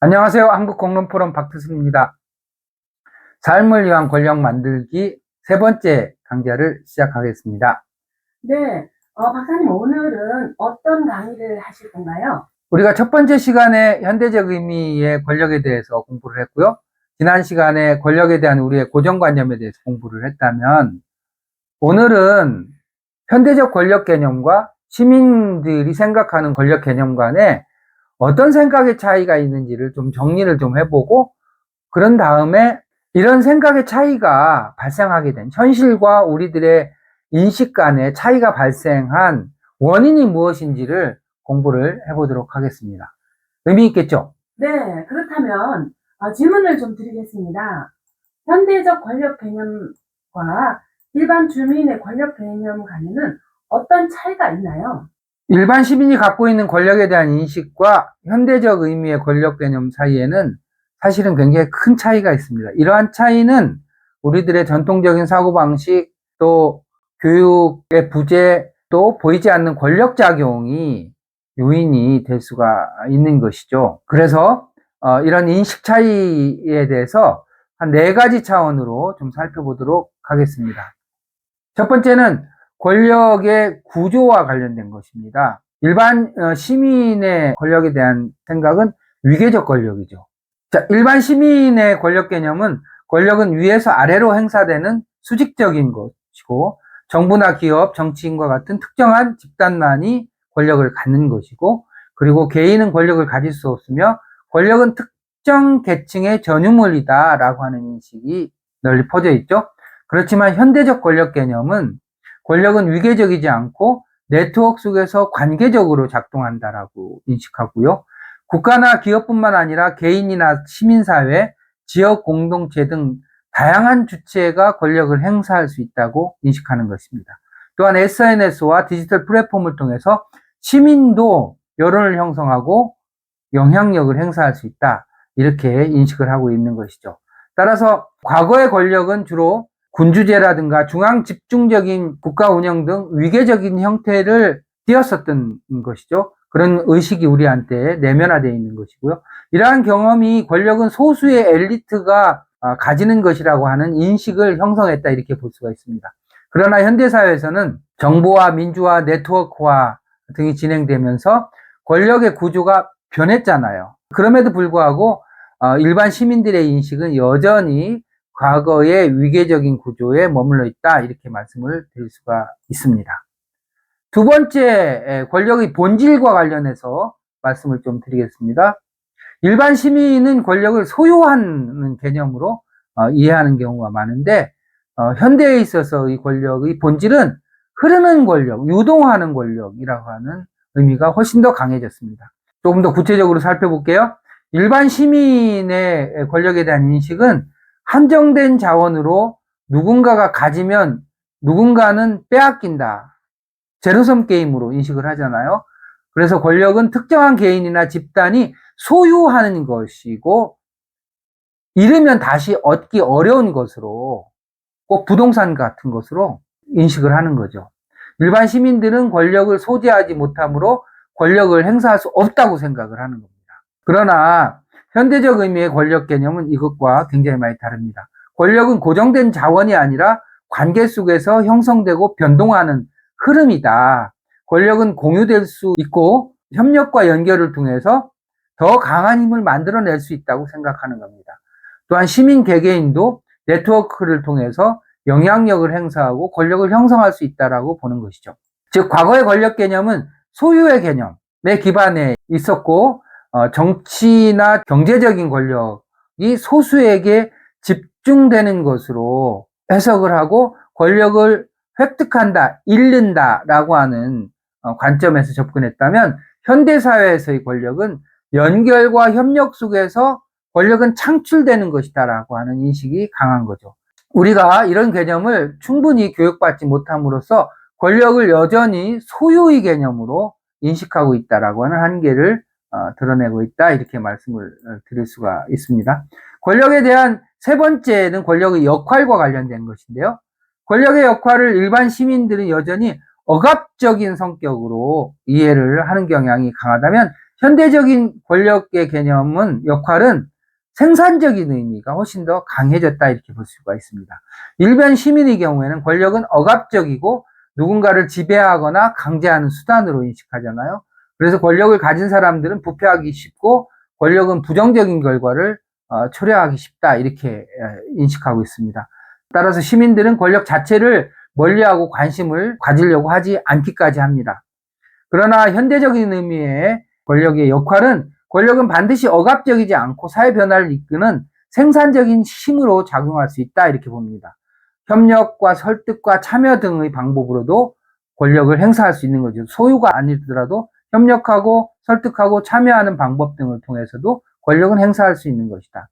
안녕하세요. 한국공론포럼 박태수입니다. 삶을 위한 권력 만들기 세 번째 강좌를 시작하겠습니다. 네, 박사님 오늘은 어떤 강의를 하실 건가요? 우리가 첫 번째 시간에 현대적 의미의 권력에 대해서 공부를 했고요. 지난 시간에 권력에 대한 우리의 고정관념에 대해서 공부를 했다면, 오늘은 현대적 권력 개념과 시민들이 생각하는 권력 개념 간에 어떤 생각의 차이가 있는지를 좀 정리를 좀 해보고, 그런 다음에 이런 생각의 차이가 발생하게 된 현실과 우리들의 인식 간의 차이가 발생한 원인이 무엇인지를 공부를 해보도록 하겠습니다. 의미 있겠죠? 네, 그렇다면 질문을 좀 드리겠습니다. 현대적 권력 개념과 일반 주민의 권력 개념 간에는 어떤 차이가 있나요? 일반 시민이 갖고 있는 권력에 대한 인식과 현대적 의미의 권력 개념 사이에는 사실은 굉장히 큰 차이가 있습니다. 이러한 차이는 우리들의 전통적인 사고방식, 또 교육의 부재, 또 보이지 않는 권력작용이 요인이 될 수가 있는 것이죠. 그래서 이런 인식 차이에 대해서 한 4가지 차원으로 좀 살펴보도록 하겠습니다. 첫 번째는 권력의 구조와 관련된 것입니다. 일반 시민의 권력에 대한 생각은 위계적 권력이죠. 자, 일반 시민의 권력 개념은 권력은 위에서 아래로 행사되는 수직적인 것이고, 정부나 기업, 정치인과 같은 특정한 집단만이 권력을 갖는 것이고, 그리고 개인은 권력을 가질 수 없으며 권력은 특정 계층의 전유물이다라고 하는 인식이 널리 퍼져 있죠. 그렇지만 현대적 권력 개념은 권력은 위계적이지 않고 네트워크 속에서 관계적으로 작동한다라고 인식하고요. 국가나 기업뿐만 아니라 개인이나 시민사회, 지역 공동체 등 다양한 주체가 권력을 행사할 수 있다고 인식하는 것입니다. 또한 SNS와 디지털 플랫폼을 통해서 시민도 여론을 형성하고 영향력을 행사할 수 있다, 이렇게 인식을 하고 있는 것이죠. 따라서 과거의 권력은 주로 군주제라든가 중앙 집중적인 국가 운영 등 위계적인 형태를 띄었었던 것이죠. 그런 의식이 우리한테 내면화되어 있는 것이고요. 이러한 경험이 권력은 소수의 엘리트가 가지는 것이라고 하는 인식을 형성했다, 이렇게 볼 수가 있습니다. 그러나 현대사회에서는 정보화, 민주화, 네트워크화 등이 진행되면서 권력의 구조가 변했잖아요. 그럼에도 불구하고 일반 시민들의 인식은 여전히 과거의 위계적인 구조에 머물러 있다, 이렇게 말씀을 드릴 수가 있습니다. 두 번째, 권력의 본질과 관련해서 말씀을 좀 드리겠습니다. 일반 시민은 권력을 소유하는 개념으로 이해하는 경우가 많은데, 현대에 있어서 이 권력의 본질은 흐르는 권력, 유동하는 권력이라고 하는 의미가 훨씬 더 강해졌습니다. 조금 더 구체적으로 살펴볼게요. 일반 시민의 권력에 대한 인식은 한정된 자원으로 누군가가 가지면 누군가는 빼앗긴다, 제로섬 게임으로 인식을 하잖아요. 그래서 권력은 특정한 개인이나 집단이 소유하는 것이고, 잃으면 다시 얻기 어려운 것으로, 꼭 부동산 같은 것으로 인식을 하는 거죠. 일반 시민들은 권력을 소지하지 못하므로 권력을 행사할 수 없다고 생각을 하는 겁니다. 그러나 현대적 의미의 권력 개념은 이것과 굉장히 많이 다릅니다. 권력은 고정된 자원이 아니라 관계 속에서 형성되고 변동하는 흐름이다. 권력은 공유될 수 있고 협력과 연결을 통해서 더 강한 힘을 만들어낼 수 있다고 생각하는 겁니다. 또한 시민 개개인도 네트워크를 통해서 영향력을 행사하고 권력을 형성할 수 있다라고 보는 것이죠. 즉, 과거의 권력 개념은 소유의 개념에 기반해 있었고, 정치나 경제적인 권력이 소수에게 집중되는 것으로 해석을 하고 권력을 획득한다, 잃는다라고 하는 관점에서 접근했다면, 현대사회에서의 권력은 연결과 협력 속에서 권력은 창출되는 것이다라고 하는 인식이 강한 거죠. 우리가 이런 개념을 충분히 교육받지 못함으로써 권력을 여전히 소유의 개념으로 인식하고 있다라고 하는 한계를 드러내고 있다, 이렇게 말씀을 드릴 수가 있습니다. 권력에 대한 세 번째는 권력의 역할과 관련된 것인데요. 권력의 역할을 일반 시민들은 여전히 억압적인 성격으로 이해를 하는 경향이 강하다면, 현대적인 권력의 역할은 생산적인 의미가 훨씬 더 강해졌다 이렇게 볼 수가 있습니다. 일반 시민의 경우에는 권력은 억압적이고 누군가를 지배하거나 강제하는 수단으로 인식하잖아요. 그래서 권력을 가진 사람들은 부패하기 쉽고 권력은 부정적인 결과를 초래하기 쉽다 이렇게 인식하고 있습니다. 따라서 시민들은 권력 자체를 멀리하고 관심을 가지려고 하지 않기까지 합니다. 그러나 현대적인 의미의 권력의 권력은 반드시 억압적이지 않고 사회 변화를 이끄는 생산적인 힘으로 작용할 수 있다 이렇게 봅니다. 협력과 설득과 참여 등의 방법으로도 권력을 행사할 수 있는 거죠. 소유가 아니더라도 협력하고 설득하고 참여하는 방법 등을 통해서도 권력은 행사할 수 있는 것이다.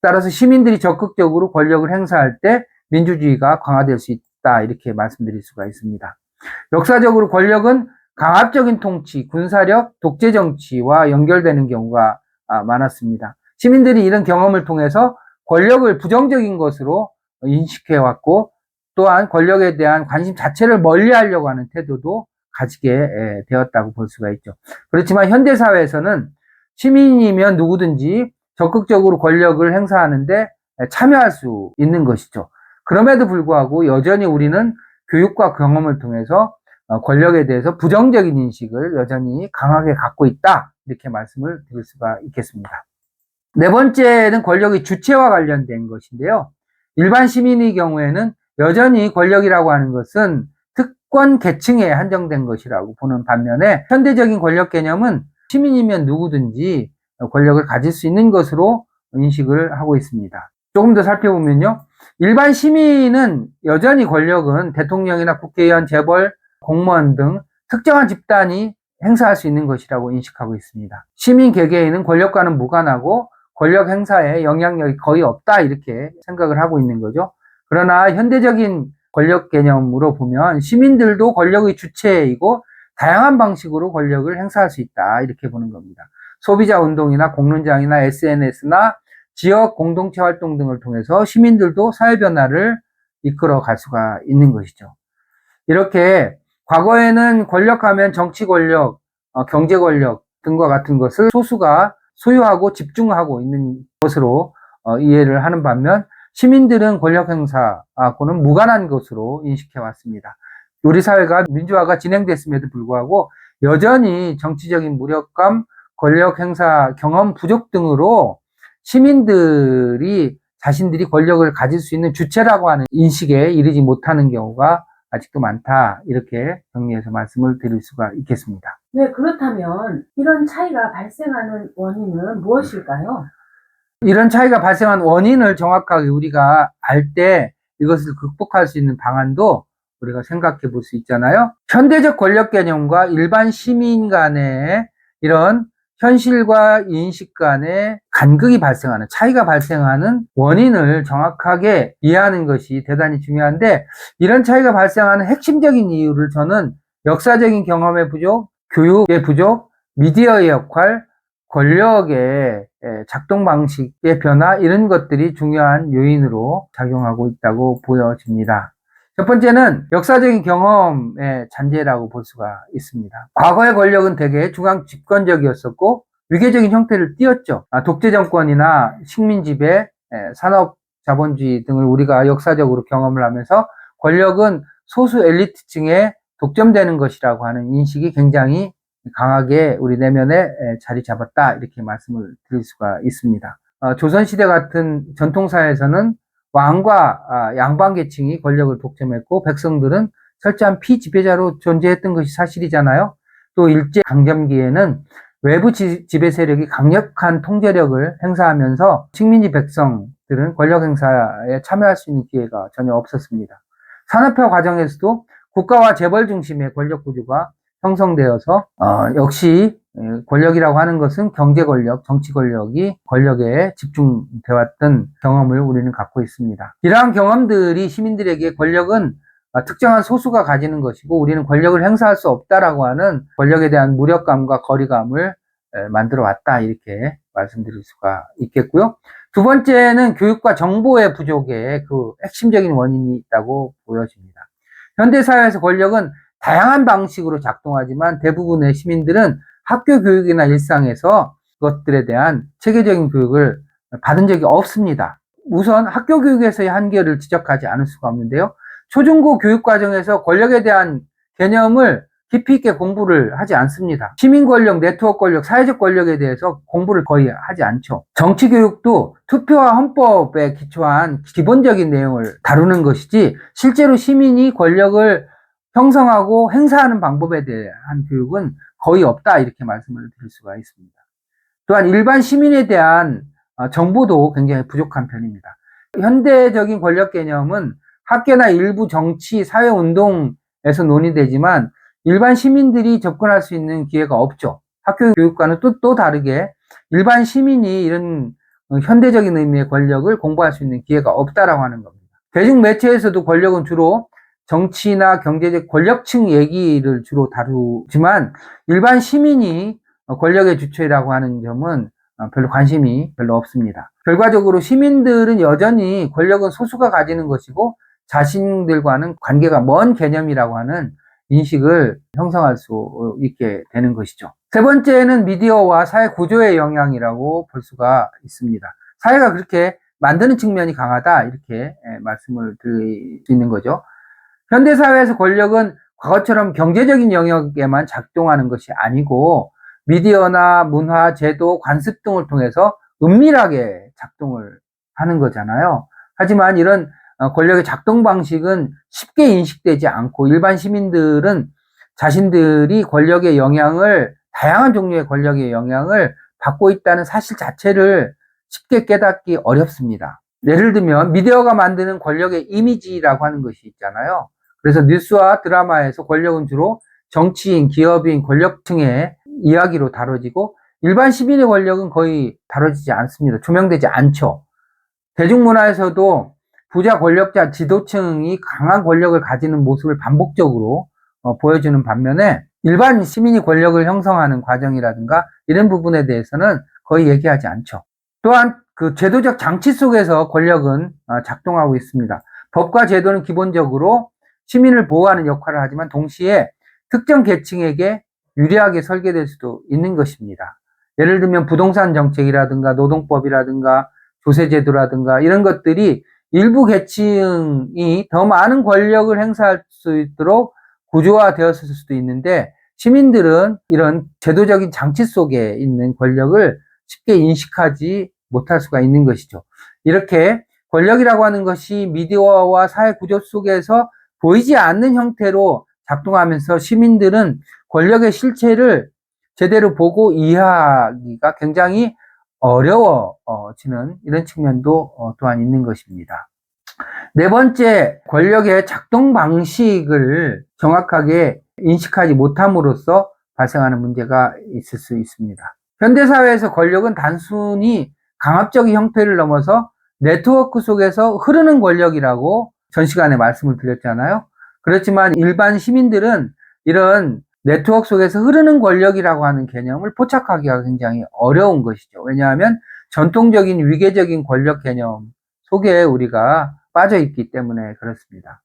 따라서 시민들이 적극적으로 권력을 행사할 때 민주주의가 강화될 수 있다 이렇게 말씀드릴 수가 있습니다. 역사적으로 권력은 강압적인 통치, 군사력, 독재 정치와 연결되는 경우가 많았습니다. 시민들이 이런 경험을 통해서 권력을 부정적인 것으로 인식해왔고 또한 권력에 대한 관심 자체를 멀리하려고 하는 태도도 가지게 되었다고 볼 수가 있죠. 그렇지만 현대사회에서는 시민이면 누구든지 적극적으로 권력을 행사하는데 참여할 수 있는 것이죠. 그럼에도 불구하고 여전히 우리는 교육과 경험을 통해서 권력에 대해서 부정적인 인식을 여전히 강하게 갖고 있다 이렇게 말씀을 드릴 수가 있겠습니다. 네 번째는 권력의 주체와 관련된 것인데요. 일반 시민의 경우에는 여전히 권력이라고 하는 것은 특권 계층에 한정된 것이라고 보는 반면에 현대적인 권력 개념은 시민이면 누구든지 권력을 가질 수 있는 것으로 인식을 하고 있습니다. 조금 더 살펴보면요. 일반 시민은 여전히 권력은 대통령이나 국회의원, 재벌, 공무원 등 특정한 집단이 행사할 수 있는 것이라고 인식하고 있습니다. 시민 개개인은 권력과는 무관하고 권력 행사에 영향력이 거의 없다 이렇게 생각을 하고 있는 거죠. 그러나 현대적인 권력 개념으로 보면 시민들도 권력의 주체이고 다양한 방식으로 권력을 행사할 수 있다 이렇게 보는 겁니다. 소비자 운동이나 공론장이나 SNS나 지역 공동체 활동 등을 통해서 시민들도 사회 변화를 이끌어 갈 수가 있는 것이죠. 이렇게 과거에는 권력하면 정치 권력, 경제 권력 등과 같은 것을 소수가 소유하고 집중하고 있는 것으로 이해를 하는 반면 시민들은 권력 행사하고는 무관한 것으로 인식해 왔습니다. 우리 사회가 민주화가 진행됐음에도 불구하고 여전히 정치적인 무력감, 권력 행사 경험 부족 등으로 시민들이 자신들이 권력을 가질 수 있는 주체라고 하는 인식에 이르지 못하는 경우가 아직도 많다 이렇게 정리해서 말씀을 드릴 수가 있겠습니다. 네, 그렇다면 이런 차이가 발생하는 원인은 무엇일까요? 이런 차이가 발생한 원인을 정확하게 우리가 알 때 이것을 극복할 수 있는 방안도 우리가 생각해 볼 수 있잖아요. 현대적 권력 개념과 일반 시민 간의 이런 현실과 인식 간의 간극이 발생하는, 차이가 발생하는 원인을 정확하게 이해하는 것이 대단히 중요한데, 이런 차이가 발생하는 핵심적인 이유를 저는 역사적인 경험의 부족, 교육의 부족, 미디어의 역할, 권력의 작동 방식의 변화, 이런 것들이 중요한 요인으로 작용하고 있다고 보여집니다. 첫 번째는 역사적인 경험의 잔재라고 볼 수가 있습니다. 과거의 권력은 대개 중앙 집권적이었었고 위계적인 형태를 띠었죠. 독재 정권이나 식민 지배, 산업 자본주의 등을 우리가 역사적으로 경험을 하면서 권력은 소수 엘리트층에 독점되는 것이라고 하는 인식이 굉장히 강하게 우리 내면에 자리 잡았다 이렇게 말씀을 드릴 수가 있습니다. 조선시대 같은 전통사회에서는 왕과 양반 계층이 권력을 독점했고 백성들은 철저한 피지배자로 존재했던 것이 사실이잖아요. 또 일제강점기에는 외부 지배 세력이 강력한 통제력을 행사하면서 식민지 백성들은 권력 행사에 참여할 수 있는 기회가 전혀 없었습니다. 산업화 과정에서도 국가와 재벌 중심의 권력 구조가 형성되어서 역시 권력이라고 하는 것은 경제 권력, 정치 권력이 권력에 집중되어 왔던 경험을 우리는 갖고 있습니다. 이러한 경험들이 시민들에게 권력은 특정한 소수가 가지는 것이고 우리는 권력을 행사할 수 없다라고 하는 권력에 대한 무력감과 거리감을 만들어 왔다 이렇게 말씀드릴 수가 있겠고요. 두 번째는 교육과 정보의 부족에 그 핵심적인 원인이 있다고 보여집니다. 현대사회에서 권력은 다양한 방식으로 작동하지만 대부분의 시민들은 학교 교육이나 일상에서 그것들에 대한 체계적인 교육을 받은 적이 없습니다. 우선 학교 교육에서의 한계를 지적하지 않을 수가 없는데요. 초중고 교육 과정에서 권력에 대한 개념을 깊이 있게 공부를 하지 않습니다. 시민 권력, 네트워크 권력, 사회적 권력에 대해서 공부를 거의 하지 않죠. 정치 교육도 투표와 헌법에 기초한 기본적인 내용을 다루는 것이지 실제로 시민이 권력을 형성하고 행사하는 방법에 대한 교육은 거의 없다, 이렇게 말씀을 드릴 수가 있습니다. 또한 일반 시민에 대한 정보도 굉장히 부족한 편입니다. 현대적인 권력 개념은 학계나 일부 정치, 사회운동에서 논의되지만 일반 시민들이 접근할 수 있는 기회가 없죠. 학교 교육과는 또 다르게 일반 시민이 이런 현대적인 의미의 권력을 공부할 수 있는 기회가 없다라고 하는 겁니다. 대중매체에서도 권력은 주로 정치나 경제적 권력층 얘기를 주로 다루지만 일반 시민이 권력의 주체라고 하는 점은 별로 관심이 별로 없습니다. 결과적으로 시민들은 여전히 권력은 소수가 가지는 것이고 자신들과는 관계가 먼 개념이라고 하는 인식을 형성할 수 있게 되는 것이죠. 세 번째는 미디어와 사회 구조의 영향이라고 볼 수가 있습니다. 사회가 그렇게 만드는 측면이 강하다, 이렇게 말씀을 드릴 수 있는 거죠. 현대사회에서 권력은 과거처럼 경제적인 영역에만 작동하는 것이 아니고 미디어나 문화, 제도, 관습 등을 통해서 은밀하게 작동을 하는 거잖아요. 하지만 이런 권력의 작동 방식은 쉽게 인식되지 않고 일반 시민들은 자신들이 권력의 영향을, 다양한 종류의 권력의 영향을 받고 있다는 사실 자체를 쉽게 깨닫기 어렵습니다. 예를 들면 미디어가 만드는 권력의 이미지라고 하는 것이 있잖아요. 그래서 뉴스와 드라마에서 권력은 주로 정치인, 기업인, 권력층의 이야기로 다뤄지고 일반 시민의 권력은 거의 다뤄지지 않습니다. 조명되지 않죠. 대중문화에서도 부자 권력자 지도층이 강한 권력을 가지는 모습을 반복적으로 보여주는 반면에 일반 시민이 권력을 형성하는 과정이라든가 이런 부분에 대해서는 거의 얘기하지 않죠. 또한 그 제도적 장치 속에서 권력은 작동하고 있습니다. 법과 제도는 기본적으로 시민을 보호하는 역할을 하지만 동시에 특정 계층에게 유리하게 설계될 수도 있는 것입니다. 예를 들면 부동산 정책이라든가 노동법이라든가 조세제도라든가 이런 것들이 일부 계층이 더 많은 권력을 행사할 수 있도록 구조화되었을 수도 있는데 시민들은 이런 제도적인 장치 속에 있는 권력을 쉽게 인식하지 못할 수가 있는 것이죠. 이렇게 권력이라고 하는 것이 미디어와 사회 구조 속에서 보이지 않는 형태로 작동하면서 시민들은 권력의 실체를 제대로 보고 이해하기가 굉장히 어려워지는 이런 측면도 또한 있는 것입니다. 네 번째, 권력의 작동 방식을 정확하게 인식하지 못함으로써 발생하는 문제가 있을 수 있습니다. 현대사회에서 권력은 단순히 강압적인 형태를 넘어서 네트워크 속에서 흐르는 권력이라고 전 시간에 말씀을 드렸잖아요. 그렇지만 일반 시민들은 이런 네트워크 속에서 흐르는 권력이라고 하는 개념을 포착하기가 굉장히 어려운 것이죠. 왜냐하면 전통적인 위계적인 권력 개념 속에 우리가 빠져 있기 때문에 그렇습니다.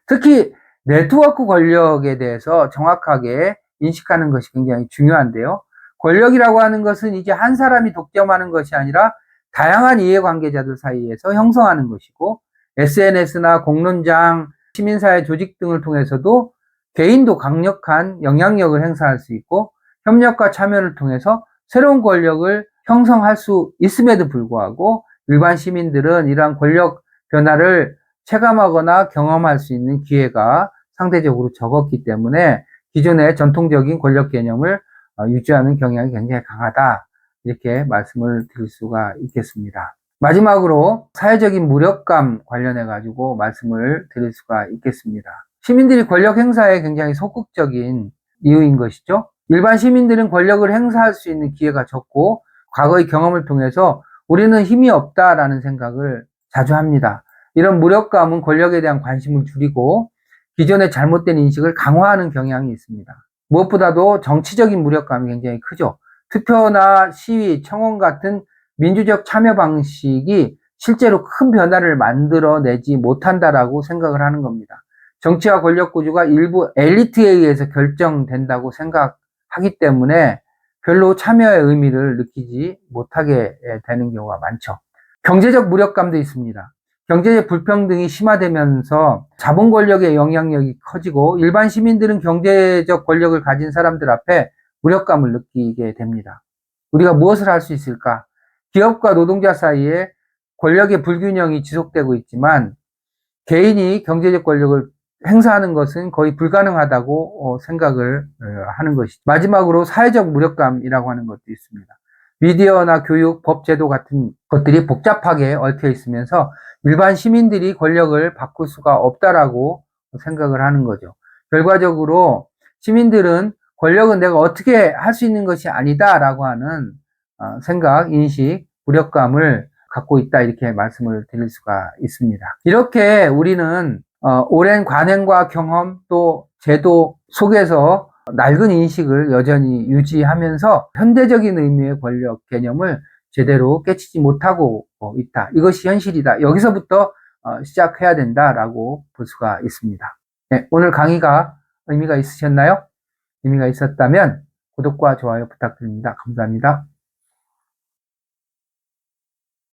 특히 네트워크 권력에 대해서 정확하게 인식하는 것이 굉장히 중요한데요. 권력이라고 하는 것은 이제 한 사람이 독점하는 것이 아니라 다양한 이해관계자들 사이에서 형성하는 것이고 SNS나 공론장, 시민사회 조직 등을 통해서도 개인도 강력한 영향력을 행사할 수 있고 협력과 참여를 통해서 새로운 권력을 형성할 수 있음에도 불구하고 일반 시민들은 이러한 권력 변화를 체감하거나 경험할 수 있는 기회가 상대적으로 적었기 때문에 기존의 전통적인 권력 개념을 유지하는 경향이 굉장히 강하다, 이렇게 말씀을 드릴 수가 있겠습니다. 마지막으로 사회적인 무력감 관련해 가지고 말씀을 드릴 수가 있겠습니다. 시민들이 권력 행사에 굉장히 소극적인 이유인 것이죠. 일반 시민들은 권력을 행사할 수 있는 기회가 적고 과거의 경험을 통해서 우리는 힘이 없다라는 생각을 자주 합니다. 이런 무력감은 권력에 대한 관심을 줄이고 기존의 잘못된 인식을 강화하는 경향이 있습니다. 무엇보다도 정치적인 무력감이 굉장히 크죠. 투표나 시위, 청원 같은 민주적 참여 방식이 실제로 큰 변화를 만들어내지 못한다라고 생각을 하는 겁니다. 정치와 권력 구조가 일부 엘리트에 의해서 결정된다고 생각하기 때문에 별로 참여의 의미를 느끼지 못하게 되는 경우가 많죠. 경제적 무력감도 있습니다. 경제적 불평등이 심화되면서 자본 권력의 영향력이 커지고 일반 시민들은 경제적 권력을 가진 사람들 앞에 무력감을 느끼게 됩니다. 우리가 무엇을 할 수 있을까? 기업과 노동자 사이에 권력의 불균형이 지속되고 있지만 개인이 경제적 권력을 행사하는 것은 거의 불가능하다고 생각을 하는 것이죠. 마지막으로 사회적 무력감이라고 하는 것도 있습니다. 미디어나 교육, 법 제도 같은 것들이 복잡하게 얽혀 있으면서 일반 시민들이 권력을 바꿀 수가 없다라고 생각을 하는 거죠. 결과적으로 시민들은 권력은 내가 어떻게 할 수 있는 것이 아니다라고 하는 생각, 인식, 무력감을 갖고 있다 이렇게 말씀을 드릴 수가 있습니다. 이렇게 우리는 오랜 관행과 경험 또 제도 속에서 낡은 인식을 여전히 유지하면서 현대적인 의미의 권력 개념을 제대로 깨치지 못하고 있다. 이것이 현실이다. 여기서부터 시작해야 된다라고 볼 수가 있습니다. 네, 오늘 강의가 의미가 있으셨나요? 의미가 있었다면 구독과 좋아요 부탁드립니다. 감사합니다.